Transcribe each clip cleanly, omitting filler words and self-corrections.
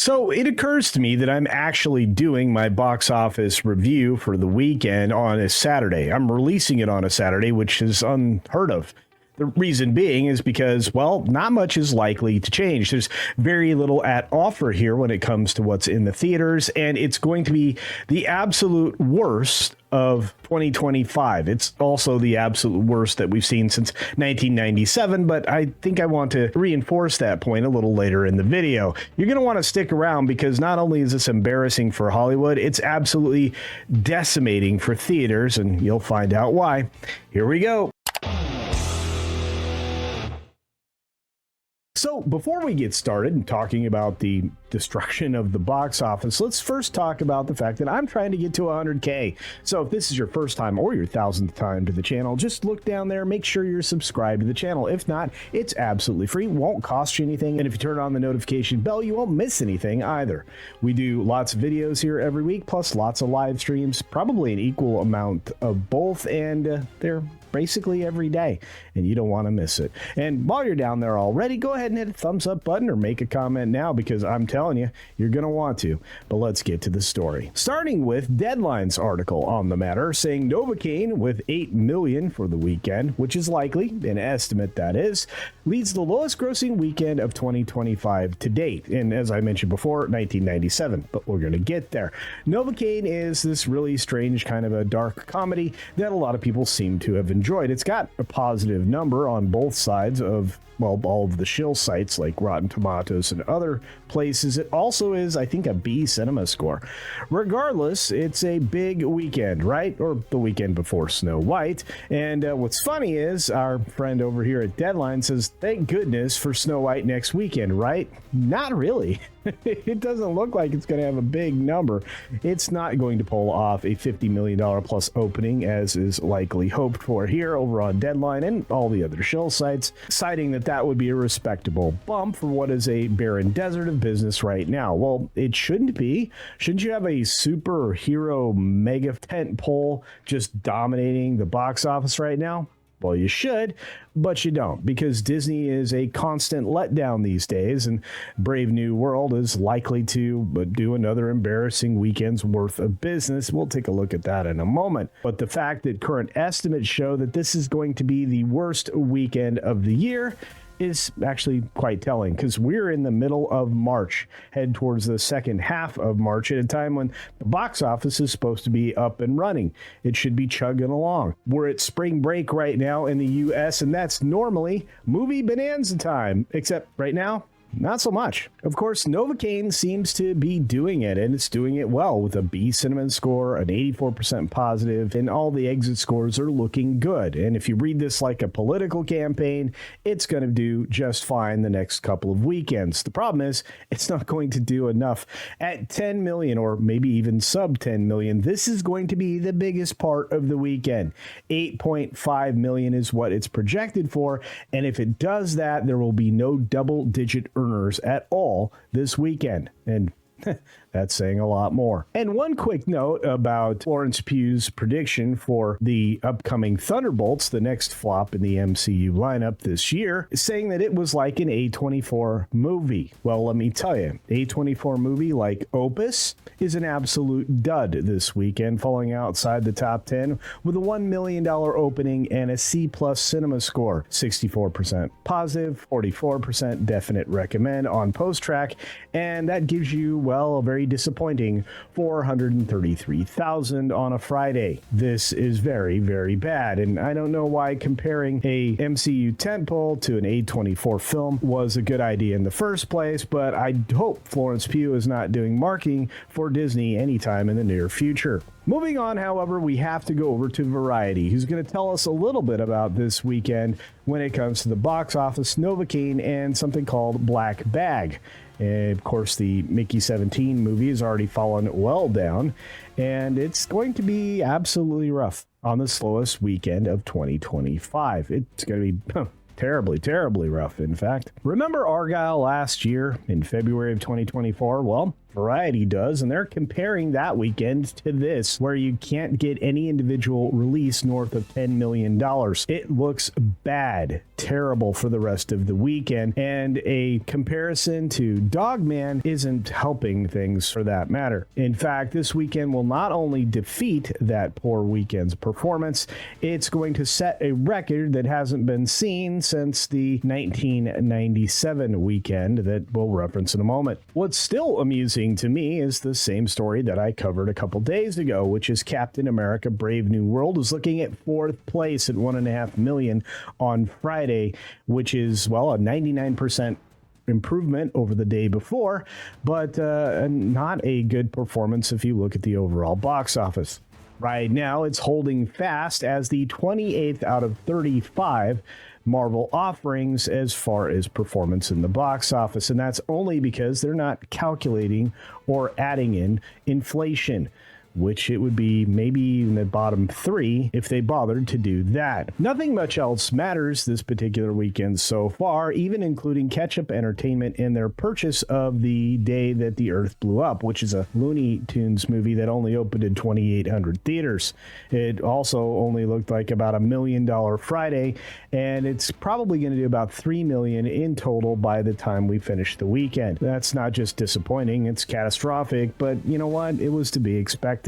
So it occurs to me that I'm actually doing my box office review for the weekend on a Saturday. I'm releasing it on a Saturday, which is unheard of. The reason being is because, well, not much is likely to change. There's very little at offer here when it comes to what's in the theaters, and it's going to be the absolute worst of 2025. It's also the absolute worst that we've seen since 1997, but I think I want to reinforce that point a little later in the video. You're going to want to stick around because not only is this embarrassing for Hollywood, it's absolutely decimating for theaters, and you'll find out why. Here we go. So before we get started and talking about the destruction of the box office, let's first talk about the fact that I'm trying to get to 100K. So if this is your first time or your 1000th time to the channel, just look down there, make sure you're subscribed to the channel. If not, it's absolutely free, won't cost you anything. And if you turn on the notification bell, you won't miss anything either. We do lots of videos here every week, plus lots of live streams, probably an equal amount of both, and they're basically every day, and you don't want to miss it. And while you're down there already, go ahead and hit a thumbs up button or make a comment now, because I'm telling you, you're going to want to. But let's get to the story. Starting with Deadline's article on the matter, saying Novocaine with 8 million for the weekend, which is likely, an estimate that is, leads the lowest grossing weekend of 2025 to date. And as I mentioned before, 1997, but we're going to get there. Novocaine is this really strange kind of a dark comedy that a lot of people seem to have enjoyed. It's got a positive number on both sides of, well, all of the shill sites like Rotten Tomatoes and other places. It also is, I think, a B cinema score. Regardless, it's a big weekend, right? Or the weekend before Snow White. And what's funny is our friend over here at Deadline says, thank goodness for Snow White next weekend, right? Not really. It doesn't look like it's going to have a big number. It's not going to pull off a $50 million plus opening, as is likely hoped for here over on Deadline and all the other shill sites, citing that that would be a respectable bump for what is a barren desert of business right now. Well, it shouldn't be. Shouldn't you have a superhero mega tent pole just dominating the box office right now? Well, you should, but you don't, because Disney is a constant letdown these days, and Brave New World is likely to do another embarrassing weekend's worth of business. We'll take a look at that in a moment. But the fact that current estimates show that this is going to be the worst weekend of the year is actually quite telling, because we're in the middle of March, head towards the second half of March, at a time when the box office is supposed to be up and running. It should be chugging along. We're at spring break right now in the US, and that's normally movie bonanza time, except right now, not so much. Of course, Novocaine seems to be doing it, and it's doing it well, with a B cinema score, an 84% positive, and all the exit scores are looking good. And if you read this like a political campaign, it's going to do just fine the next couple of weekends. The problem is, it's not going to do enough. At 10 million, or maybe even sub 10 million, this is going to be the biggest part of the weekend. 8.5 million is what it's projected for, and if it does that, there will be no double-digit earners at all this weekend. And that's saying a lot more. And one quick note about Florence Pugh's prediction for the upcoming Thunderbolts, the next flop in the MCU lineup this year, saying that it was like an A24 movie. Well, let me tell you, A24 movie like Opus is an absolute dud this weekend, falling outside the top 10 with a $1 million opening and a C+ cinema score. 64% positive, 44% definite recommend on post-track, and that gives you, well, a very disappointing 433,000 on a Friday. This is very, very bad, and I don't know why comparing a MCU tentpole to an A24 film was a good idea in the first place, but I hope Florence Pugh is not doing marketing for Disney anytime in the near future. Moving on, however, we have to go over to Variety, who's going to tell us a little bit about this weekend when it comes to the box office, Novocaine, and something called Black Bag. And of course, the Mickey 17 movie has already fallen well down, and it's going to be absolutely rough on the slowest weekend of 2025. It's going to be Terribly, terribly rough, in fact. Remember Argyle last year in February of 2024? Well, Variety does, and they're comparing that weekend to this, where you can't get any individual release north of $10 million. It looks bad, terrible for the rest of the weekend, and a comparison to Dogman isn't helping things for that matter. In fact, this weekend will not only defeat that poor weekend's performance, it's going to set a record that hasn't been seen since the 1997 weekend that we'll reference in a moment. What's still amusing to me is the same story that I covered a couple days ago, which is Captain America Brave New World is looking at fourth place at $1.5 million on Friday, which is, well, a 99% improvement over the day before, but not a good performance if you look at the overall box office. Right now, it's holding fast as the 28th out of 35 Marvel offerings as far as performance in the box office, and that's only because they're not calculating or adding in inflation, which it would be maybe in the bottom three if they bothered to do that. Nothing much else matters this particular weekend so far, even including Ketchup Entertainment and their purchase of The Day That the Earth Blew Up, which is a Looney Tunes movie that only opened in 2,800 theaters. It also only looked like about $1 million Friday, and it's probably going to do about $3 million in total by the time we finish the weekend. That's not just disappointing, it's catastrophic, but you know what? It was to be expected.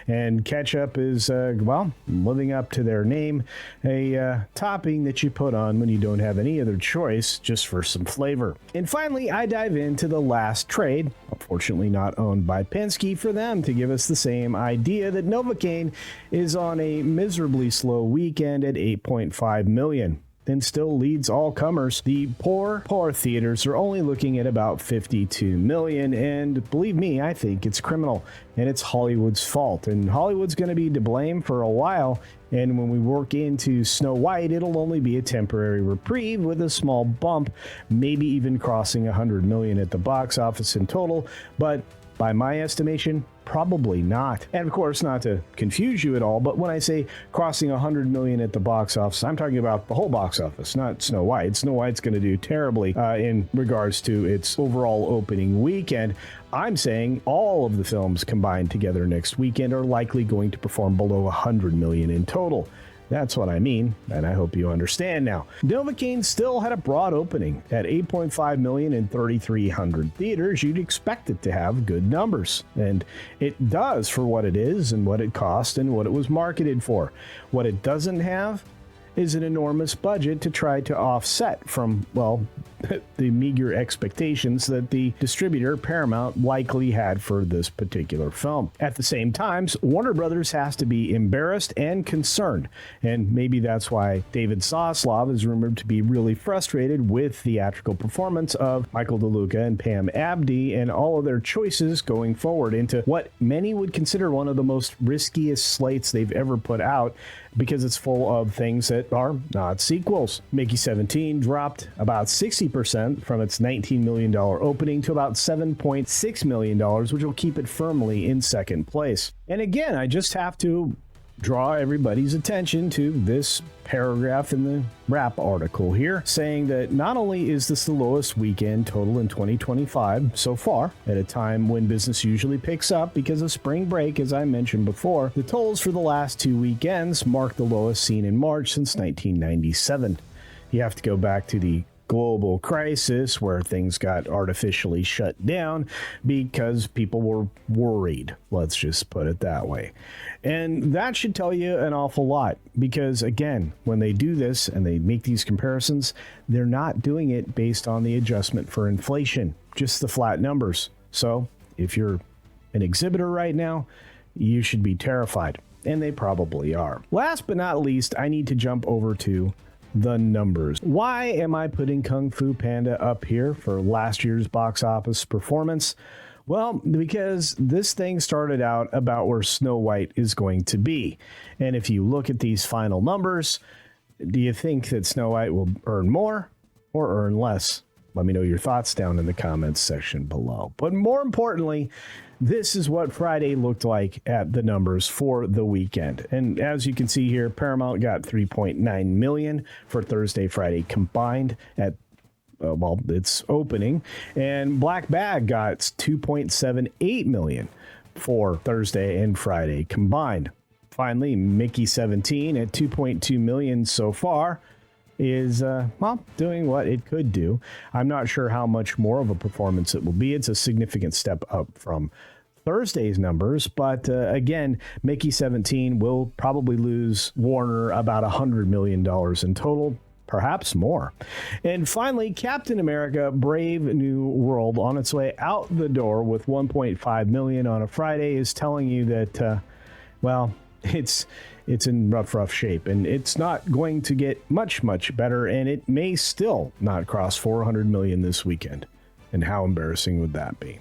And Ketchup is, well, living up to their name, a topping that you put on when you don't have any other choice, just for some flavor. And finally, I dive into the last trade, unfortunately not owned by Penske, for them to give us the same idea that Novocaine is on a miserably slow weekend at $8.5 million. Then still leads all comers. The poor theaters are only looking at about $52 million, and believe me, I think it's criminal, and it's Hollywood's fault, and Hollywood's going to be to blame for a while, and when we work into Snow White, it'll only be a temporary reprieve with a small bump, maybe even crossing $100 million at the box office in total, but by my estimation, probably not. And of course, not to confuse you at all, but when I say crossing $100 million at the box office, I'm talking about the whole box office, not Snow White. Snow White's going to do terribly in regards to its overall opening weekend. I'm saying all of the films combined together next weekend are likely going to perform below $100 million in total. That's what I mean, and I hope you understand now. Novocaine still had a broad opening at $8.5 million in 3,300 theaters. You'd expect it to have good numbers, and it does for what it is and what it cost and what it was marketed for. What it doesn't have is an enormous budget to try to offset from, well, the meager expectations that the distributor Paramount likely had for this particular film. At the same time, Warner Brothers has to be embarrassed and concerned, and maybe that's why David Zaslav is rumored to be really frustrated with theatrical performance of Michael DeLuca and Pam Abdi and all of their choices going forward into what many would consider one of the most riskiest slates they've ever put out, because it's full of things that are not sequels. Mickey 17 dropped about 60% from its $19 million opening to about $7.6 million, which will keep it firmly in second place. And again, I just have to draw everybody's attention to this paragraph in the wrap article here, saying that not only is this the lowest weekend total in 2025 so far, at a time when business usually picks up because of spring break, as I mentioned before, the totals for the last two weekends mark the lowest seen in March since 1997. You have to go back to the global crisis where things got artificially shut down because people were worried. Let's just put it that way. And that should tell you an awful lot, because again, when they do this and they make these comparisons, they're not doing it based on the adjustment for inflation, just the flat numbers. So if you're an exhibitor right now, you should be terrified, and they probably are. Last but not least, I need to jump over to the numbers. Why am I putting Kung Fu Panda up here for last year's box office performance? Well, because this thing started out about where Snow White is going to be. And if you look at these final numbers, do you think that Snow White will earn more or earn less? Let me know your thoughts down in the comments section below. But more importantly, this is what Friday looked like at the numbers for the weekend. And as you can see here, Paramount got 3.9 million for Thursday, Friday combined at its opening. And Black Bag got 2.78 million for Thursday and Friday combined. Finally, Mickey 17 at 2.2 million so far is, doing what it could do. I'm not sure how much more of a performance it will be. It's a significant step up from Thursday's numbers, but again, Mickey 17 will probably lose Warner about $100 million in total, perhaps more. And finally, Captain America Brave New World, on its way out the door with 1.5 million on a Friday, is telling you that, it's in rough shape, and it's not going to get much better, and it may still not cross 400 million this weekend. And how embarrassing would that be?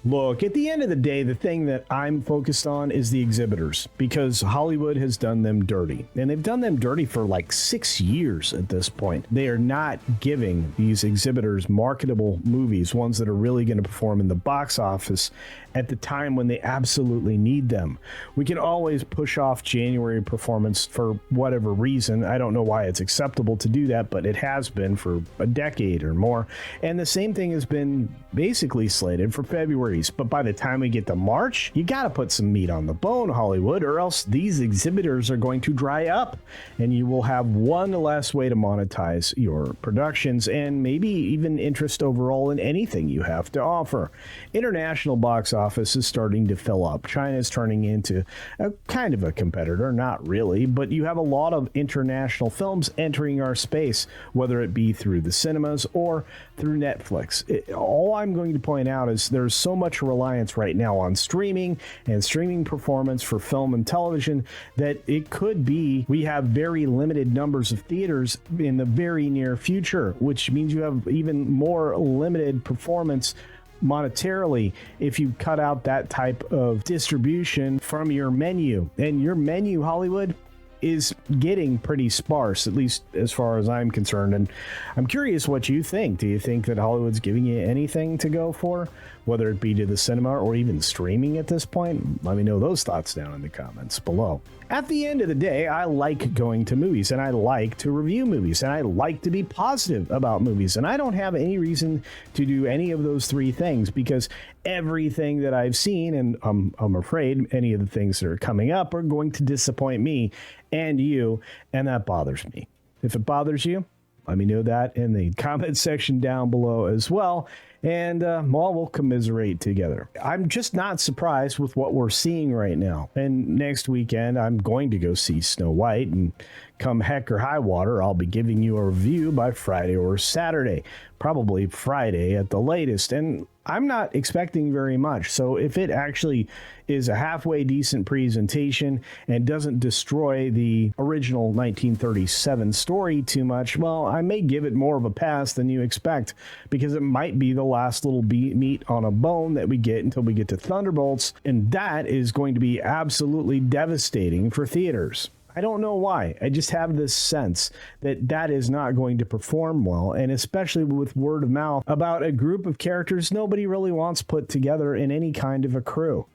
Look, at the end of the day, the thing that I'm focused on is the exhibitors, because Hollywood has done them dirty, and they've done them dirty for like 6 years at this point. They are not giving these exhibitors marketable movies, ones that are really going to perform in the box office at the time when they absolutely need them. We can always push off January performance for whatever reason. I don't know why it's acceptable to do that, but it has been for a decade or more. And the same thing has been basically slated for February. But by the time we get to March, you got to put some meat on the bone, Hollywood, or else these exhibitors are going to dry up, and you will have one less way to monetize your productions and maybe even interest overall in anything you have to offer. International box office is starting to fill up. China is turning into a kind of a competitor, not really, but you have a lot of international films entering our space, whether it be through the cinemas or through Netflix. All I'm going to point out is there's so much reliance right now on streaming and streaming performance for film and television that it could be we have very limited numbers of theaters in the very near future, which means you have even more limited performance monetarily if you cut out that type of distribution from your menu. And your menu, Hollywood, is getting pretty sparse, at least as far as I'm concerned. And I'm curious what you think. Do you think that Hollywood's giving you anything to go for, whether it be to the cinema or even streaming at this point? Let me know those thoughts down in the comments below. At the end of the day, I like going to movies, and I like to review movies, and I like to be positive about movies, and I don't have any reason to do any of those three things, because everything that I've seen, and I'm afraid any of the things that are coming up are going to disappoint me and you, and that bothers me. If it bothers you, let me know that in the comment section down below as well. And we'll commiserate together. I'm just not surprised with what we're seeing right now. And next weekend, I'm going to go see Snow White. And come heck or high water, I'll be giving you a review by Friday or Saturday. Probably Friday at the latest. And I'm not expecting very much. So if it actually is a halfway decent presentation and doesn't destroy the original 1937 story too much, well, I may give it more of a pass than you expect, because it might be the last little meat on a bone that we get until we get to Thunderbolts, and that is going to be absolutely devastating for theaters. I don't know why. I just have this sense that that is not going to perform well, and especially with word of mouth about a group of characters nobody really wants put together in any kind of a crew.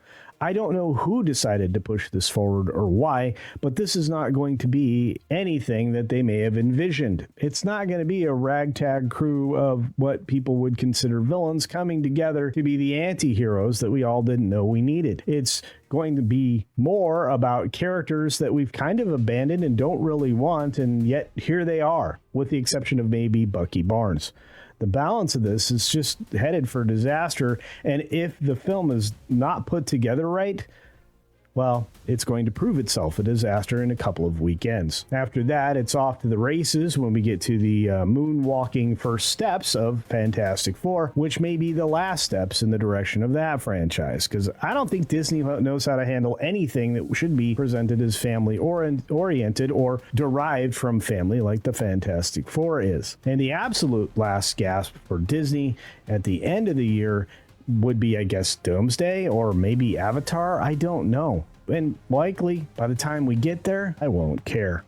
I don't know who decided to push this forward or why, but this is not going to be anything that they may have envisioned. It's not going to be a ragtag crew of what people would consider villains coming together to be the anti-heroes that we all didn't know we needed. It's going to be more about characters that we've kind of abandoned and don't really want, and yet here they are, with the exception of maybe Bucky Barnes. The balance of this is just headed for disaster, and if the film is not put together right, well, it's going to prove itself a disaster in a couple of weekends. After that, it's off to the races when we get to the moonwalking first steps of Fantastic Four, which may be the last steps in the direction of that franchise, because I don't think Disney knows how to handle anything that should be presented as family oriented or derived from family like the Fantastic Four is. And the absolute last gasp for Disney at the end of the year would be, I guess, Doomsday or maybe Avatar. I don't know. And likely by the time we get there, I won't care.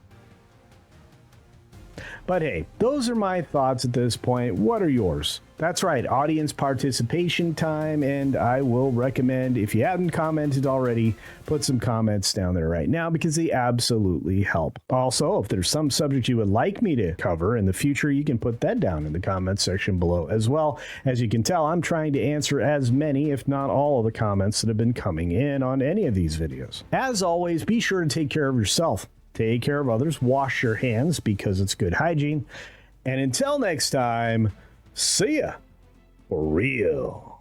But hey, those are my thoughts at this point. What are yours? That's right, audience participation time, and I will recommend, if you haven't commented already, put some comments down there right now because they absolutely help. Also, if there's some subject you would like me to cover in the future, you can put that down in the comments section below as well. As you can tell, I'm trying to answer as many, if not all, of the comments that have been coming in on any of these videos. As always, be sure to take care of yourself, take care of others, wash your hands because it's good hygiene, and until next time, see ya for real.